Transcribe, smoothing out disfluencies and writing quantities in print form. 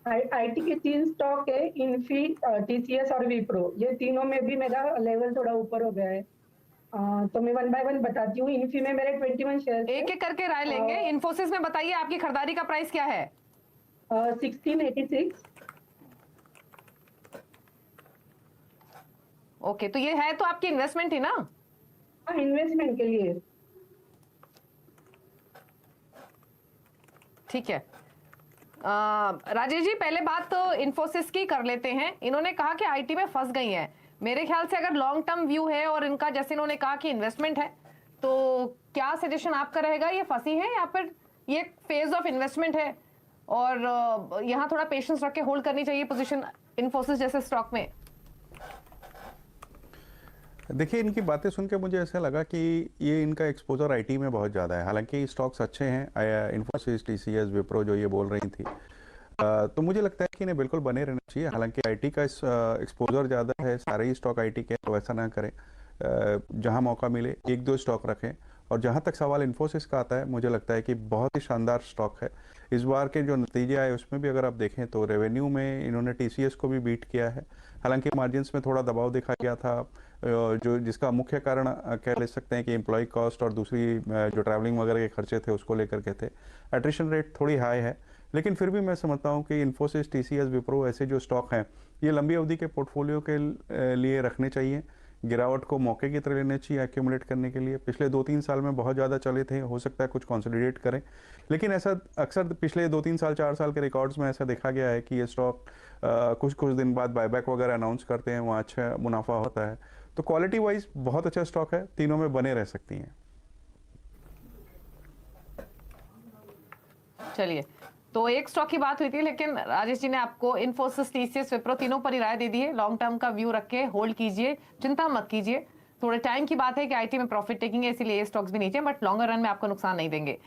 IT के 3 stock है, Infy, TCS और विप्रो। ये तीनों में भी मेरा लेवल थोड़ा ऊपर हो गया है। तो मैं वन बाय वन बताती हूँ। इन्फी में मेरे 21 शेयर्स है। एक एक करके राय लेंगे। इन्फोसिस में बताइए आपकी खरीदारी का प्राइस क्या है? 1686। ओके, तो ये है तो आपकी इन्वेस्टमेंट ही ना? हाँ, इन्वेस्टमेंट के लिए। ठीक है। राजेश जी, पहले बात तो इन्फोसिस की कर लेते हैं। इन्होंने कहा कि आईटी में फंस गई हैं। मेरे ख्याल से अगर लॉन्ग टर्म व्यू है और इनका जैसे इन्होंने कहा कि इन्वेस्टमेंट है, तो क्या सजेशन आपका रहेगा? ये फंसी है या फिर ये फेज ऑफ इन्वेस्टमेंट है और यहाँ थोड़ा पेशेंस रख के होल्ड करनी चाहिए पोजीशन इन्फोसिस जैसे स्टॉक में? देखिए, इनकी बातें सुन के मुझे ऐसा लगा कि ये इनका एक्सपोजर आईटी में बहुत ज़्यादा है। हालांकि स्टॉक्स अच्छे हैं, इन्फोसिस, टीसीएस, विप्रो जो ये बोल रही थी, तो मुझे लगता है कि इन्हें बिल्कुल बने रहना चाहिए। हालांकि आईटी का एक्सपोजर ज़्यादा है, सारे ही स्टॉक आईटी के, तो ऐसा ना करें। जहां मौका मिले एक दो स्टॉक रखें। और जहां तक सवाल इन्फोसिस का आता है, मुझे लगता है कि बहुत ही शानदार स्टॉक है। इस बार के जो नतीजे आए उसमें भी अगर आप देखें तो रेवेन्यू में इन्होंने टीसीएस को भी बीट किया है। हालांकि मार्जिन्स में थोड़ा दबाव देखा गया था, जो जिसका मुख्य कारण कह ले सकते हैं कि एम्प्लॉय कॉस्ट और दूसरी जो ट्रैवलिंग वगैरह के खर्चे थे उसको लेकर के थे। एट्रिशन रेट थोड़ी हाई है, लेकिन फिर भी मैं समझता हूं कि इन्फोसिस, टीसीएस, विप्रो ऐसे जो स्टॉक हैं, ये लंबी अवधि के पोर्टफोलियो के लिए रखने चाहिए। गिरावट को मौके की तरह लेना चाहिए एक्यूमुलेट करने के लिए। पिछले 2-3 साल में बहुत ज़्यादा चले थे, हो सकता है कुछ कंसोलिडेट करें, लेकिन ऐसा अक्सर पिछले 2-3 साल 4 साल के रिकॉर्ड्स में ऐसा देखा गया है कि ये स्टॉक कुछ कुछ दिन बाद बायबैक वगैरह अनाउंस करते हैं, वहाँ अच्छा मुनाफा होता है। तो क्वालिटी वाइज बहुत अच्छा स्टॉक है, तीनों में बने रह सकती हैं। चलिए, तो एक स्टॉक की बात हुई थी, लेकिन राजेश जी ने आपको इन्फोसिस, टीसीएस, विप्रो तीनों पर ही राय दे दी है। लॉन्ग टर्म का व्यू रख के होल्ड कीजिए, चिंता मत कीजिए। थोड़े टाइम की बात है कि आईटी में प्रॉफिट टेकिंग है, इसीलिए ये स्टॉक्स भी नीचे, बट लॉन्गर रन में आपको नुकसान नहीं देंगे।